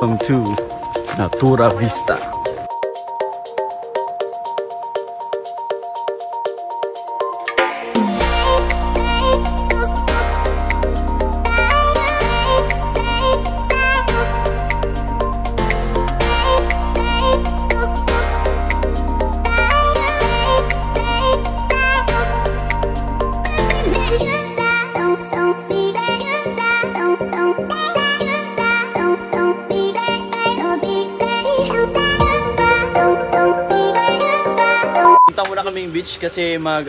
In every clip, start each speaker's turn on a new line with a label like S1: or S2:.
S1: Welcome to Natura Vista.
S2: Punta muna kaming beach kasi mag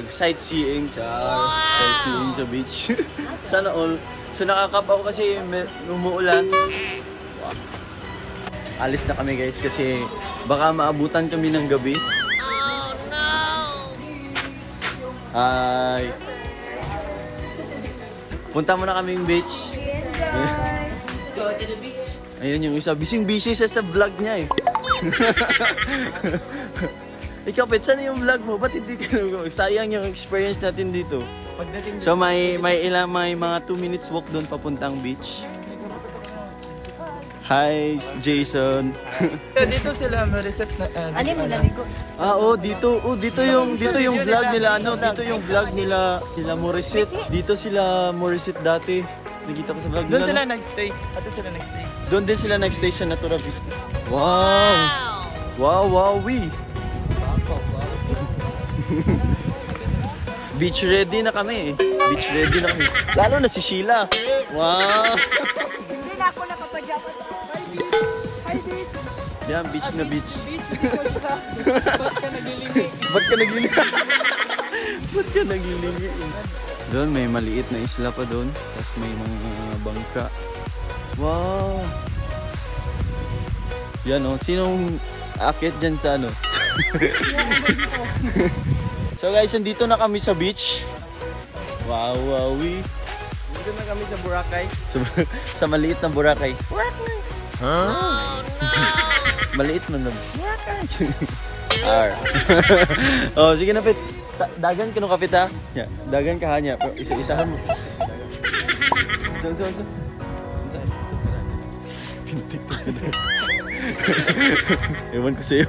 S2: sightseeing sightseeing sa beach. Sana all. So nakakap ako kasi umuulan. Wow. Alis na kami guys kasi baka maabutan kami ng gabi. Oh no. Ay. Punta muna kaming beach.
S3: Let's go to the beach.
S2: Ayun yung isa. Busy sa vlog niya eh. Ikaw, Pet, saan yung vlog mo? Ba't hindi ka sayang yung experience natin dito? So may mga 2 minutes walk doon papuntang beach. Hi, Jason.
S4: Dito sila ma-reset na
S3: ano mo lamigo?
S2: Dito yung vlog nila dito yung vlog nila Moriset. Dito sila Moriset dati. Nakita ko sa vlog nila.
S4: Doon sila nagstay.
S2: Doon din sila nagstay sa Natura Vista. Wow. Wowie. Beach ready na kami. Lalo na si Sheila. Wow.
S3: Hindi na ako nakapadyapan. Hi, beach.
S2: Yan, beach na beach.
S4: Ba't ka naglilingi?
S2: Ba't ka naglilingi? Doon may maliit na isla pa doon. Tapos may mga bangka. Wow. Yan o. Sinong akit dyan sa ano? So guys, nandito na kami sa beach. Wow, wowie. Nandito na kami sa Boracay. Sa maliit na Boracay. Boracay. Huh? Oh, no! Maliit man na Boracay. Oh, sige na, Pet. Dagan ka no kapit ha. Yeah, dagan ka ha niya. Isa-isahan mo. So. Ewan ko sa'yo.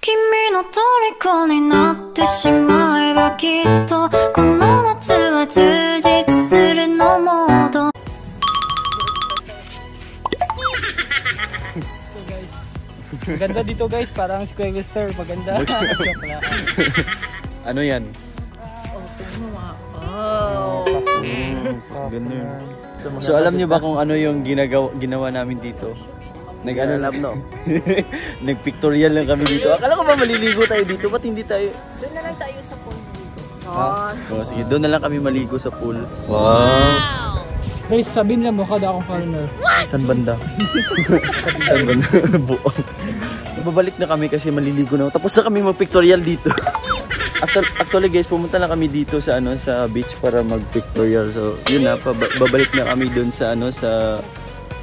S5: 君の虜になってしまえばきっとこの夏は充実するのモード
S4: So guys, maganda dito guys, parang si Kuya Lister, maganda.
S2: Ano yan? Ganun. So alam niyo ba kung ano yung ginawa namin dito? Nag-pictorial lang kami dito. Akala ko ba maliligo tayo dito? Ba't hindi tayo?
S3: Doon na lang tayo sa pool.
S2: Sige, doon na lang kami maligo sa pool. Wow!
S4: Guys, sabihin lang mukha daw akong foreigner.
S2: San banda? San banda? Buong. Babalik na kami kasi maliligo na. Tapos na kami mag-pictorial dito. Actually guys, pumunta lang kami dito sa sa beach para mag-pictorial. So, yun na, babalik na kami doon sa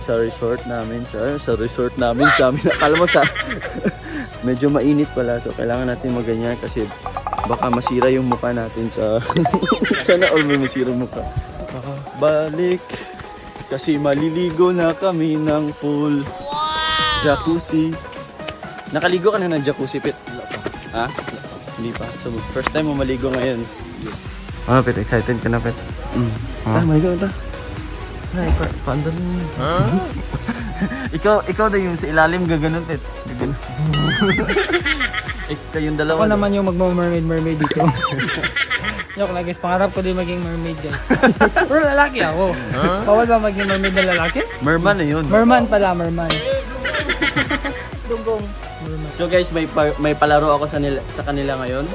S2: sa resort namin, sa amin. Akala mo medyo mainit pala, so kailangan natin maganyan kasi baka masira yung mukha natin sa sana all may masira yung mukha. Balik kasi maliligo na kami ng pool. Jacuzzi. Nakaligo ka na ng jacuzzi, Pet? Ha? Hindi pa. So first time mo maligo ngayon. Ano, Pet? Excited ka na, Pet? Maligo na. Ay, paandal mo. Ikaw na yung sa ilalim gaganon, Pet. Gaganon. Kayong dalawa.
S4: Ako naman yung magmo-mermaid dito. Joke lang guys, pangarap ko din maging mermaid guys. Pero lalaki ako. Bawal ba maging mermaid na lalaki?
S2: Merman na yun.
S4: Merman pala, merman.
S3: Dugong.
S2: So guys, may palaro ako sa kanila ngayon.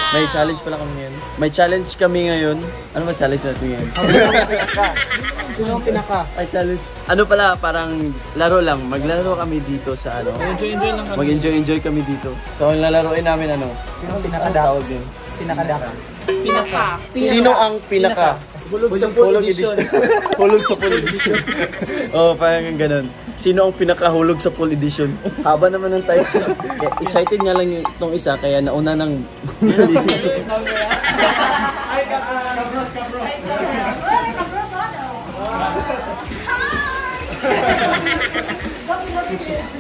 S2: May challenge pala kami ngayon. May challenge kami ngayon. Ano ba challenge natin ngayon?
S4: Sino ang pinaka?
S2: Ay, challenge. Ano pala, parang laro lang. Maglaro kami dito sa
S4: Enjoy lang kami.
S2: Mag-enjoy kami dito. So, lalaroin namin
S4: Sino ang pinaka-dax? Pinaka-dax.
S2: Sino ang pinaka? Hulog sa pool edition. Hulog sa pool edition. Oh, parang ganun. Sino ang pinakahulog sa pool edition? Haba naman ng title. Excited nga lang itong isa, kaya nauna ng...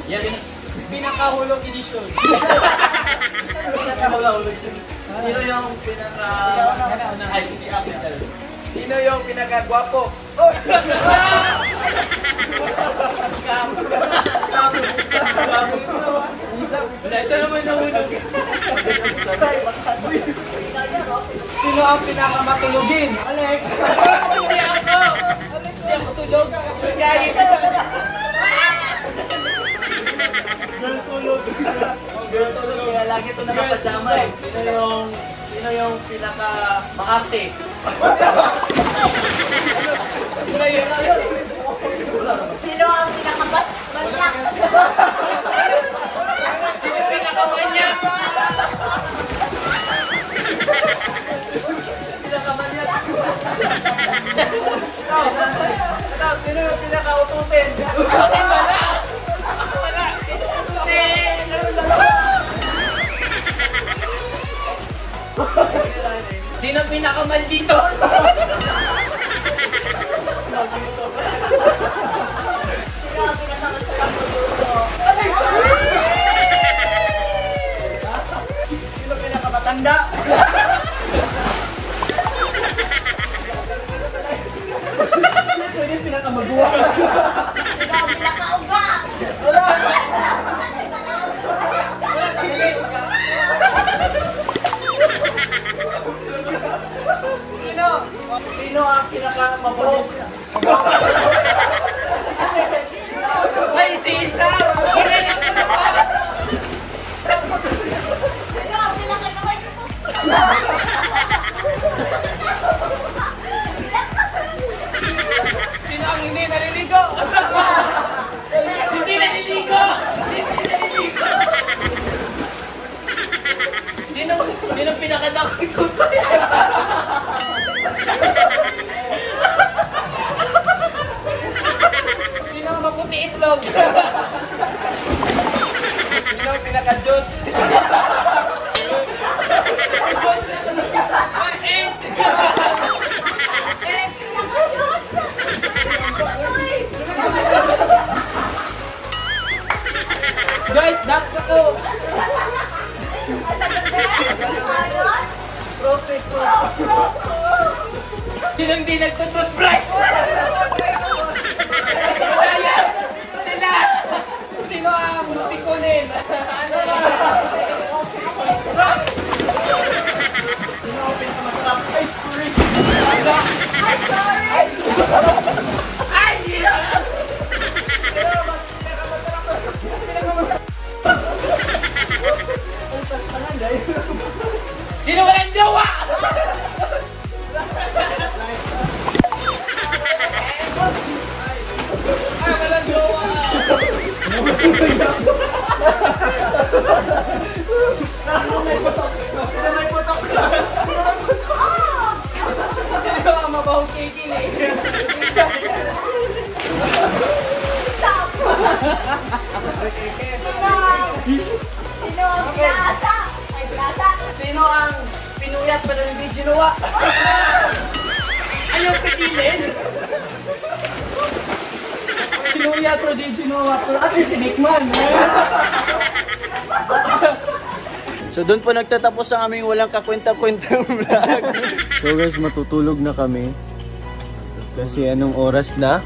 S2: Yes.
S4: Pinakahulog edition.
S2: Pinakahulog siya. Sino yung pinaka... Ay, si Apple. Sino yung pinaka-gwapo? Siya naman nahulog.
S4: Sino ang pinakamatulugin? Alex!
S2: Hindi ako! Hindi ako tulog. Kaya girl tulog. Girl tulog. Kaya lagi ito nakapajama eh. Sino yung pinaka maarte?
S3: Sino ang pinakabas? Manyak!
S2: Sino pinakamanyak? Pinakamanyak. Ikaw, sino yung pinaka-ututin? Ututin ba na? Wala. Sino ututin? Sino pinakamaldito?
S3: Sino ang pinakamasarap magluto?
S2: Sino pinakamatanda? Pwede pinakamaguwa.
S3: Sino ang pinakauga?
S2: Sino ang pinakamabuhok? Ay, si Isa!
S3: Sino ang pinakaluwag?
S2: Sino ang hindi naliligo? Hindi naliligo! Hindi naliligo! Sino pinakadakot tutoy? Sino ang maputi itlog? Sino ang pinaka-jutes?
S4: Guys, that's ako!
S2: Profit ko. Sino hindi nagtututbrush? Sila! Sino ang mutikunin? Sino ang pinakamasarap? Ice cream!
S3: I'm sorry!
S2: Ay! Sino walang jowa? Ay, walang jowa! May putok! May putok!
S4: Sino ang mabahong kikinig?
S3: Sino ang pinasa? Ay, pinasa!
S2: Sino ang pinuyat pero hindi ginawa? Ayaw pigilin!
S4: Sinuya pero di ginawa pero at least tinikman.
S2: So doon po nagtatapos ang aming walang kakwenta-kwentang vlog. So guys, matutulog na kami. Kasi anong oras na?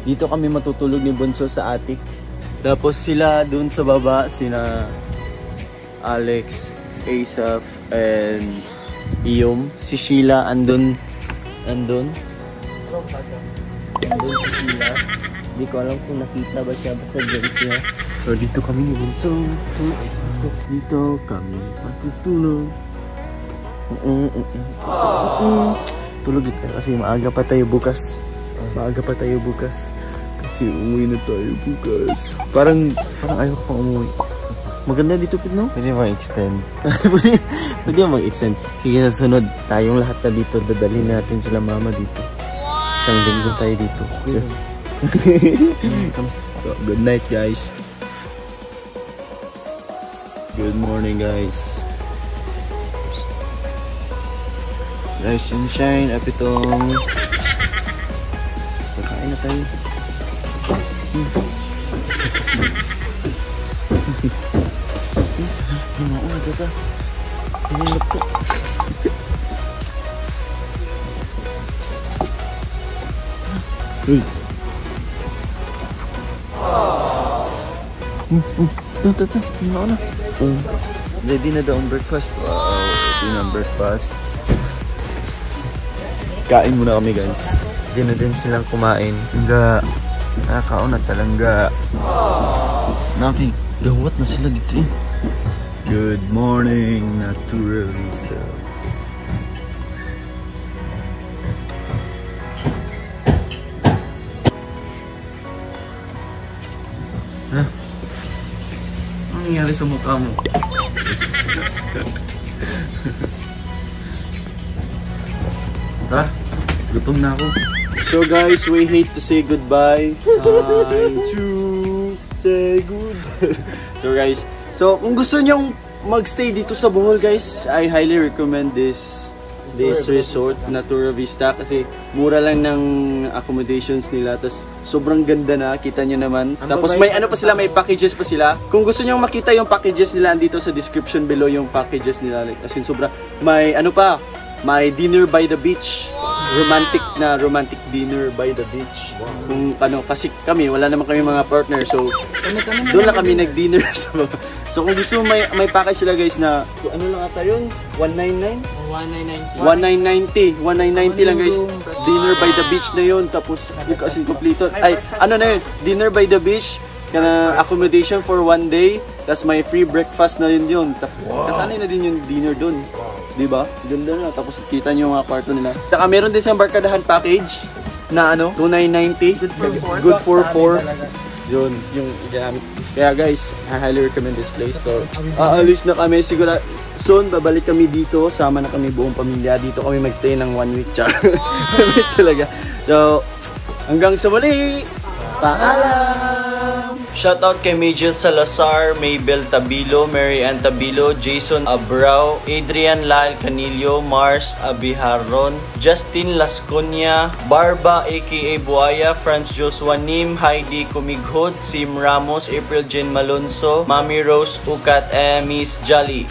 S2: Dito kami matutulog ni Bunso sa attic. Tapos sila doon sa baba, sina Alex, Asaf, and Iyom. Si Sheila andun. Andun si Sheila. Hindi ko alam kung nakita ba siya. Basta dyan siya. So dito kami ni Bunso. Dito kami matutulog. Tulog dito kasi maaga pa tayo bukas. Kasi umuwi na tayo bukas. Parang ayaw ko pang umuwi. Maganda dito, no?
S1: Pwede mag-extend.
S2: Pwede mag-extend. Sige, sa sunod, tayong lahat na dito. Dadalhin natin sila mama dito. Isang linggo tayo dito. So, good night, guys. Good morning, guys. Rise and shine. Up itong... Kakain na tayo. Mauna tata. Hinilap ko. Uy. Tata. Mauna. Ready na daw ang breakfast. Wow, ready na ang breakfast. Kain muna kami guys. Hindi na din silang kumain. Hangga nakakaon na talaga. Gawat na sila dito eh. Good morning, Naturalista. Ha? Ano nangyari sa mukha mo? Tara, gutom na ako. So guys, we hate to say goodbye. Time to say good. So guys, kung gusto nyong magstay dito sa Bohol guys, I highly recommend this resort, Natura Vista, kasi mura lang ng accommodations nila, tapos sobrang ganda na, kita nyo naman. Tapos may ano pa sila, may packages pa sila. Kung gusto nyong makita yung packages nila, andito sa description below yung packages nila. Like, as in sobra, may ano pa, may dinner by the beach. Romantic dinner by the beach. Kung ano, kasi kami, wala naman kami mga partner, so doon lang kami nag-dinner sa baba. So kung gusto may package sila guys na, ano lang ata yun? 199? 1990 lang guys. Dinner by the beach na yun. Tapos, as in complete. Ay, ano na yun? Dinner by the beach. Accommodation for 1 day. Tapos may free breakfast na yun. Kasanay na din yung dinner dun. Diba? Ganda na. Tapos kita nyo yung mga kwarto nila. Saka meron din silang barkadahan package na ano, 2990. Good for 4. Yun, yung gamit. Kaya guys, I highly recommend this place. So, aalis na kami. Siguro, soon, babalik kami dito. Sama na kami buong pamilya. Dito kami magstay ng 1 week. Char. 1 week talaga. So, hanggang sa muli! Paalam! Shoutout kay Majel Salazar, Maybel Tabilo, Mary Ann Tabilo, Jason Abrao, Adrian Lal Canillo, Mars Abiharon, Justin Lasconia, Barba aka Buaya, Franz Joshua Nim, Heidi Kumighod, Sim Ramos, April Jen Malonzo, Mami Rose Ukat, and Miss Jolly.